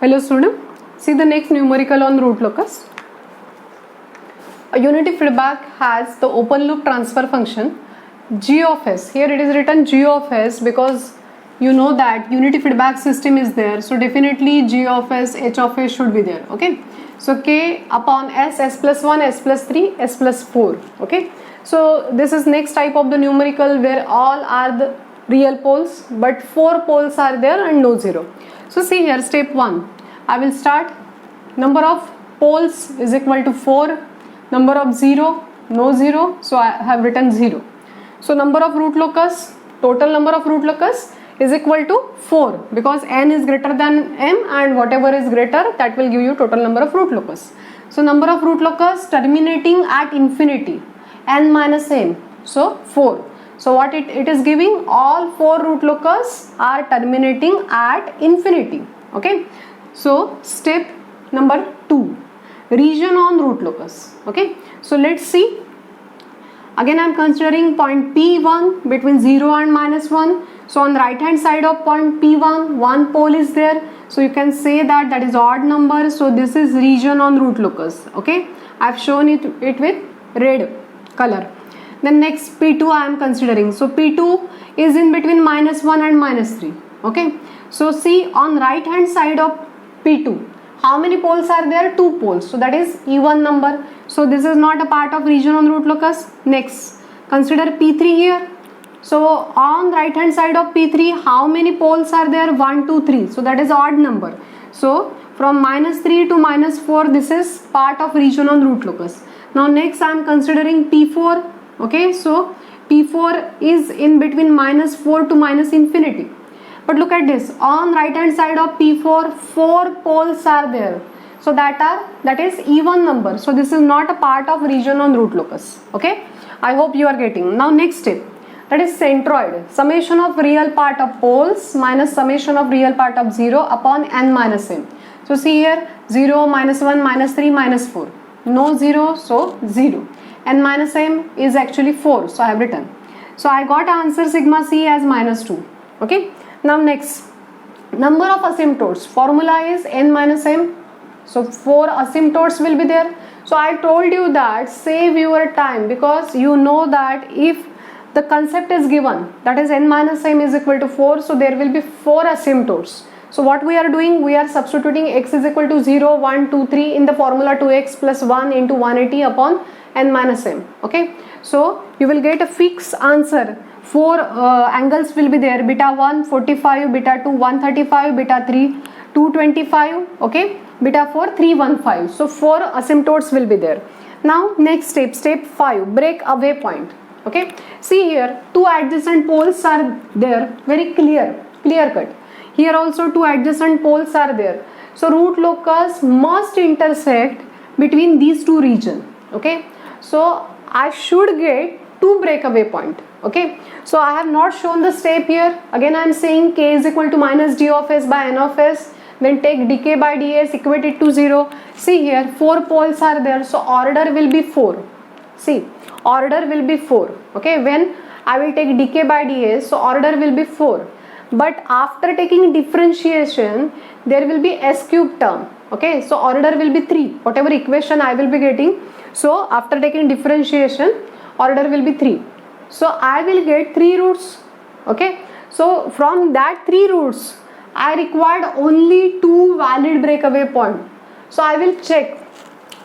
Hello student, see the next numerical on root locus. A unity feedback has the open loop transfer function g of s. Here it is written g of s because you know that unity feedback system is there, so definitely g of s, h of s should be there. Okay, so k upon s, s plus 1, s plus 3, s plus 4. Okay, so this is next type of the numerical where all are the real poles but 4 poles are there and no 0. So see here, step 1, I will start. Number of poles is equal to 4, number of 0, no 0, so I have written 0. So number of root locus, total number of root locus is equal to 4 because n is greater than m and whatever is greater that will give you total number of root locus. So number of root locus terminating at infinity, n minus m, so 4. So what it is giving, all 4 root locus are terminating at infinity. Okay, so step number 2, region on root locus. Okay, so let's see. Again I am considering point P1 between 0 and minus 1. So on the right hand side of point P1, one pole is there. So you can say that is odd number. So this is region on root locus. Okay, I have shown it with red color. Then next P2 I am considering. So P2 is in between minus 1 and minus 3. Okay, so see on right hand side of P2, how many poles are there? 2 poles. So that is even number. So this is not a part of region on root locus. Next, consider P3 here. So on right hand side of P3, how many poles are there? 1, 2, 3. So that is odd number. So from minus 3 to minus 4, this is part of region on root locus. Now next I am considering P4. Okay, so P4 is in between minus 4 to minus infinity. But look at this, on right hand side of P4, 4 poles are there. So that is even number. So this is not a part of region on root locus. Okay, I hope you are getting. Now next step, that is centroid, summation of real part of poles minus summation of real part of 0 upon n minus m. So see here, 0, minus 1, minus 3, minus 4. No 0, so 0. N minus m is actually 4, so I have written. So I got answer sigma c as minus 2. Okay, now next, number of asymptotes, formula is n minus m. So 4 asymptotes will be there. So I told you that save your time, because you know that if the concept is given, that is n minus m is equal to 4, so there will be 4 asymptotes. So what we are doing, we are substituting x is equal to 0, 1, 2, 3 in the formula 2x plus 1 into 180 upon n minus m. Okay, so you will get a fixed answer. 4 angles will be there, beta 1 45, beta 2 135, beta 3 225, okay, beta 4 315. So 4 asymptotes will be there. Now next step, step 5, break away point. Okay, see here, 2 adjacent poles are there, very clear cut. Here also 2 adjacent poles are there. So root locus must intersect between these 2 regions. Okay, so I should get 2 breakaway point. Okay, so I have not shown the step here. Again I am saying k is equal to minus d of s by n of s. Then take dk by ds, equate it to 0. See here, 4 poles are there, so order will be 4. See, order will be 4. Okay, when I will take dk by ds, so order will be 4. But after taking differentiation, there will be s cube term. Okay, so order will be 3. Whatever equation I will be getting, so after taking differentiation, order will be 3. So I will get 3 roots. Okay, so from that 3 roots, I required only 2 valid breakaway point. So I will check.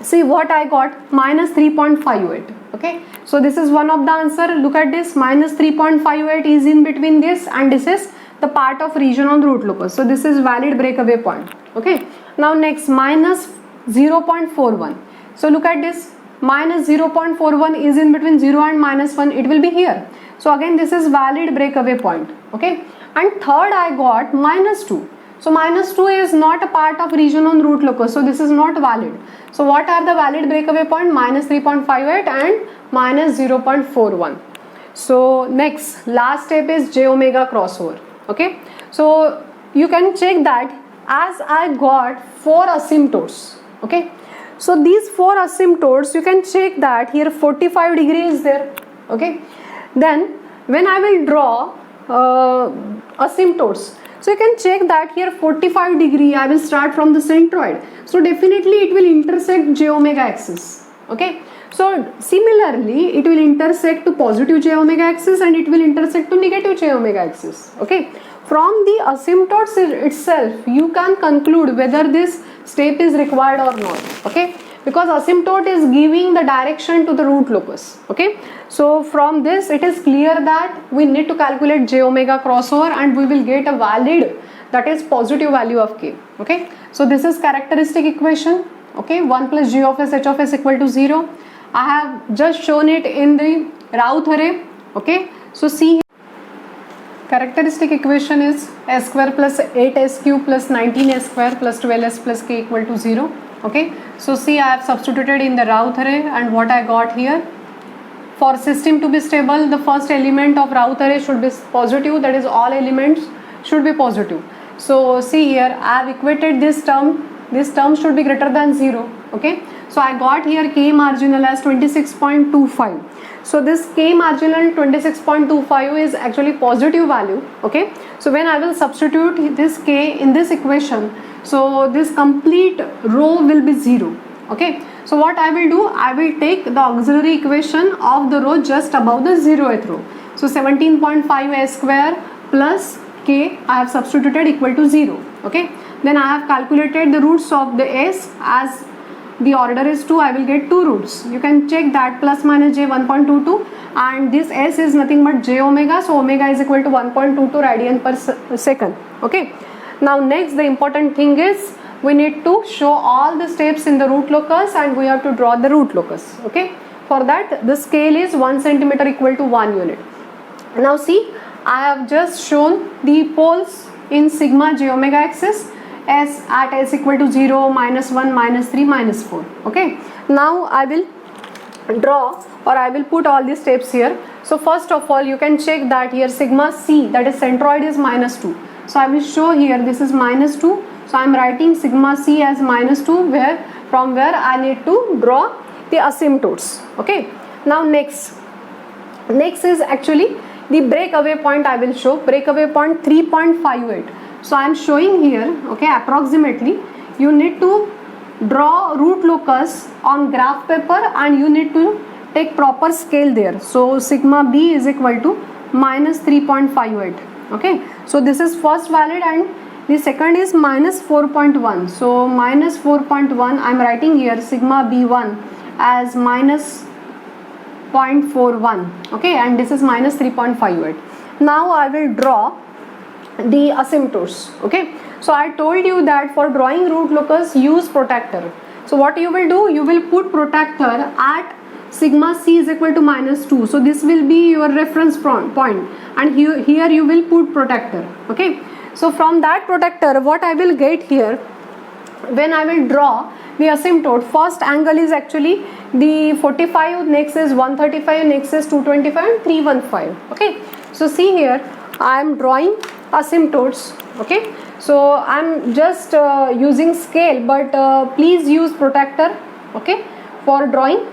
See what I got, minus 3.58. Okay, so this is one of the answer. Look at this, minus 3.58 is in between this and this is the part of region on root locus. So this is valid breakaway point. Okay, now next, minus 0.41. So look at this, minus 0.41 is in between 0 and minus 1. It will be here. So again this is valid breakaway point. Okay, and third I got minus 2. So minus 2 is not a part of region on root locus, so this is not valid. So what are the valid breakaway point? Minus 3.58 and minus 0.41. So next, last step is j omega crossover. Okay, so you can check that as I got 4 asymptotes. Okay, so these 4 asymptotes, you can check that here 45 degree is there. Okay, then when I will draw asymptotes, So you can check that here 45 degree I will start from the centroid. So definitely it will intersect j omega axis. Okay. So similarly it will intersect to positive j omega axis and it will intersect to negative j omega axis. Okay. From the asymptotes itself you can conclude whether this step is required or not. Okay. Because asymptote is giving the direction to the root locus. Okay. So from this it is clear that we need to calculate j omega crossover and we will get a valid, that is positive value of k. Okay. So this is characteristic equation. Okay. 1 plus g of s h of s equal to 0. I have just shown it in the Routh array. Okay. So see, characteristic equation is s square plus 8s cube plus 19s square plus 12s plus k equal to 0. Okay. So see, I have substituted in the Routh array and what I got here. For system to be stable, the first element of Routh array should be positive, that is all elements should be positive. So see here, I have equated this term should be greater than 0. Okay. So I got here k marginal as 26.25. So this k marginal 26.25 is actually positive value. Okay. So when I will substitute this k in this equation, so this complete row will be 0. Okay. So what I will do, I will take the auxiliary equation of the row just above the 0th row. So 17.5 s square plus k I have substituted equal to 0. Okay. Then I have calculated the roots of the s, as the order is 2, I will get 2 roots. You can check that plus minus j 1.22 and this s is nothing but j omega. So omega is equal to 1.22 radian per second. Okay. Now next the important thing is we need to show all the steps in the root locus and we have to draw the root locus. Okay. For that the scale is 1 centimeter equal to 1 unit. Now see, I have just shown the poles in sigma j omega axis, s at s equal to 0, minus 1, minus 3, minus 4. Okay. Now I will draw or I will put all these steps here. So first of all you can check that here sigma c, that is centroid, is minus 2. So I will show here this is minus 2. So I am writing sigma c as minus 2 from where I need to draw the asymptotes. Okay. Now next is actually the breakaway point. I will show breakaway point 3.58. So I am showing here, okay, approximately you need to draw root locus on graph paper and you need to take proper scale there. So sigma b is equal to minus 3.58. Okay. So this is first valid and the second is minus 4.1. So minus 4.1 I am writing here sigma b1 as minus 0.41. Okay. And this is minus 3.58. Now I will draw the asymptotes. Okay. So I told you that for drawing root locus use protractor. So what you will do, you will put protractor at sigma c is equal to minus 2. So this will be your reference point and here you will put protractor. Okay. So from that protractor what I will get here, when I will draw the asymptote, first angle is actually the 45, next is 135, next is 225 and 315. Okay. So see here I am drawing asymptotes. Okay. So I am just using scale, but please use protractor. Okay, for drawing.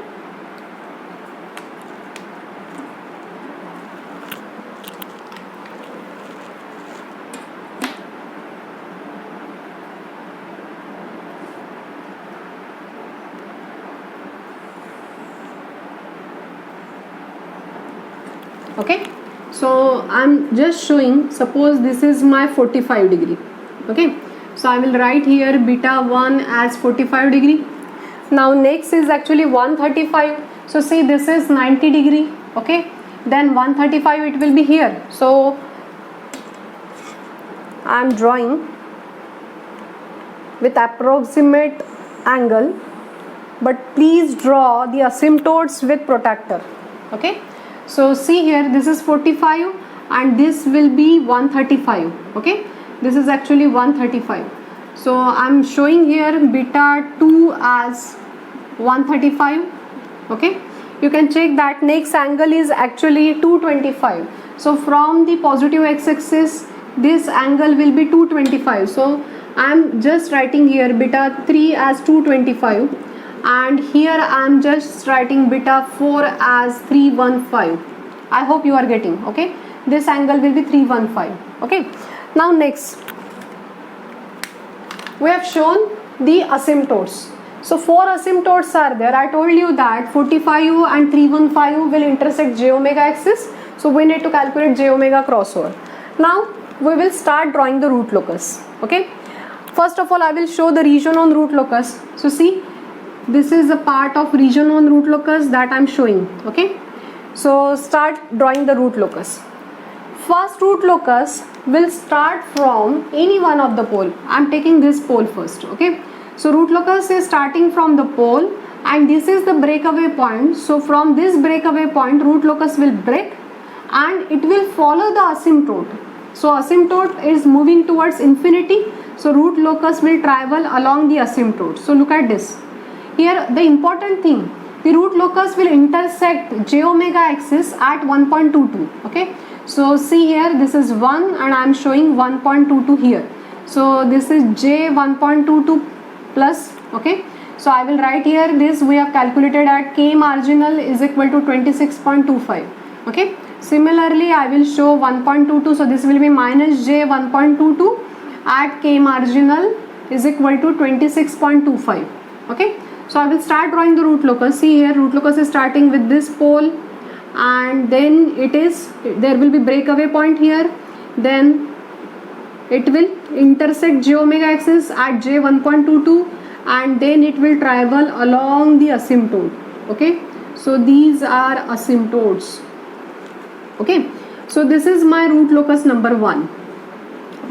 Okay. So I'm just showing, suppose this is my 45 degree. Okay. So I will write here beta 1 as 45 degree. Now next is actually 135. So see, this is 90 degree. Okay. Then 135 it will be here. So I am drawing with approximate angle, but please draw the asymptotes with protractor. Okay. So see here, this is 45 and this will be 135. Okay, this is actually 135. So I'm showing here beta 2 as 135. Okay, you can check that next angle is actually 225. So from the positive x-axis this angle will be 225. So I'm just writing here beta 3 as 225. And here I am just writing beta 4 as 315. I hope you are getting. Okay, this angle will be 315. Okay, Now next, we have shown the asymptotes. So 4 asymptotes are there. I told you that 45 and 315 will intersect j omega axis. So we need to calculate j omega crossover. Now we will start drawing the root locus. Okay. First of all, I will show the region on root locus. So see, this is a part of region on root locus that I am showing. Okay. So start drawing the root locus. First root locus will start from any one of the pole. I am taking this pole first. Okay. So root locus is starting from the pole and this is the breakaway point. So from this breakaway point, root locus will break and it will follow the asymptote. So asymptote is moving towards infinity. So root locus will travel along the asymptote. So look at this. Here the important thing, the root locus will intersect j omega axis at 1.22. Okay. So see here, this is 1 and I am showing 1.22 here. So this is j 1.22 plus. Okay. So I will write here this we have calculated at k marginal is equal to 26.25. Okay. Similarly, I will show 1.22. So this will be minus j 1.22 at k marginal is equal to 26.25. Okay. So I will start drawing the root locus. See here, root locus is starting with this pole and then there will be breakaway point here. Then it will intersect j omega axis at j 1.22 and then it will travel along the asymptote. Okay. So these are asymptotes. Okay. So this is my root locus number 1.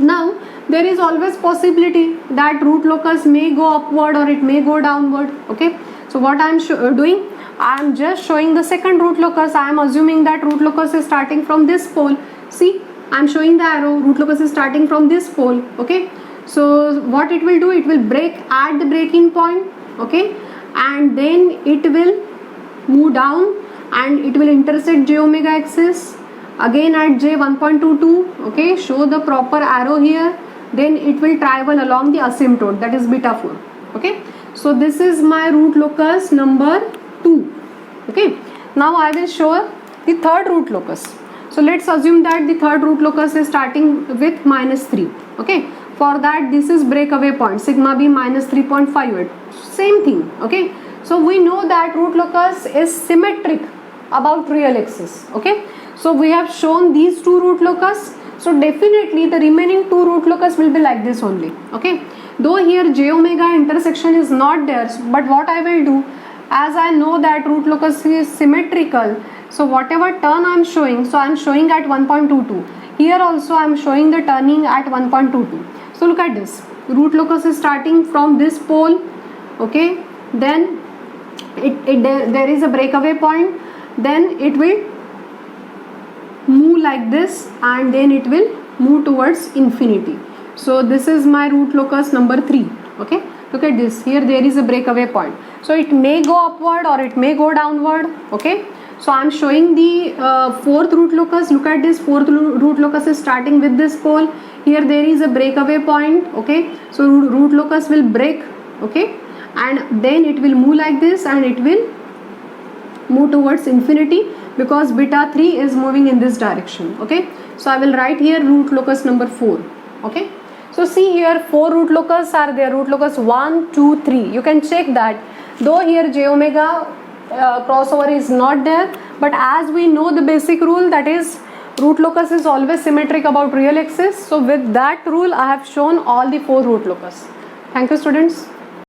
Now there is always possibility that root locus may go upward or it may go downward. Okay. So what I am doing, I am just showing the second root locus. I am assuming that root locus is starting from this pole. See, I am showing the arrow, root locus is starting from this pole. Okay. So what it will do, it will break at the breaking point. Okay. And then it will move down and it will intersect j omega axis again at j 1.22. Okay. Show the proper arrow here. Then it will travel along the asymptote, that is beta 4. Okay. So this is my root locus number 2. Okay. Now I will show the third root locus. So let's assume that the third root locus is starting with minus 3. Okay. For that, this is breakaway point, sigma b minus 3.58. Same thing. Okay. So we know that root locus is symmetric about real axis. Okay. So we have shown these two root locus. So definitely the remaining two root locus will be like this only. Okay. Though here j omega intersection is not there, but what I will do, as I know that root locus is symmetrical, so whatever turn I am showing, so I am showing at 1.22. Here also I am showing the turning at 1.22. So look at this. Root locus is starting from this pole. Okay. Then there is a breakaway point. Then it will move like this and then it will move towards infinity. So this is my root locus number 3. Okay. Look at this. Here there is a breakaway point. So it may go upward or it may go downward. Okay. So I am showing the fourth root locus. Look at this. Fourth root locus is starting with this pole. Here there is a breakaway point. Okay. So root locus will break. Okay. And then it will move like this and it will move towards infinity because beta 3 is moving in this direction. Okay. So I will write here root locus number 4. Okay. So see here 4 root locus are there. Root locus 1, 2, 3. You can check that. Though here j omega crossover is not there, but as we know the basic rule, that is root locus is always symmetric about real axis. So with that rule I have shown all the 4 root locus. Thank you students.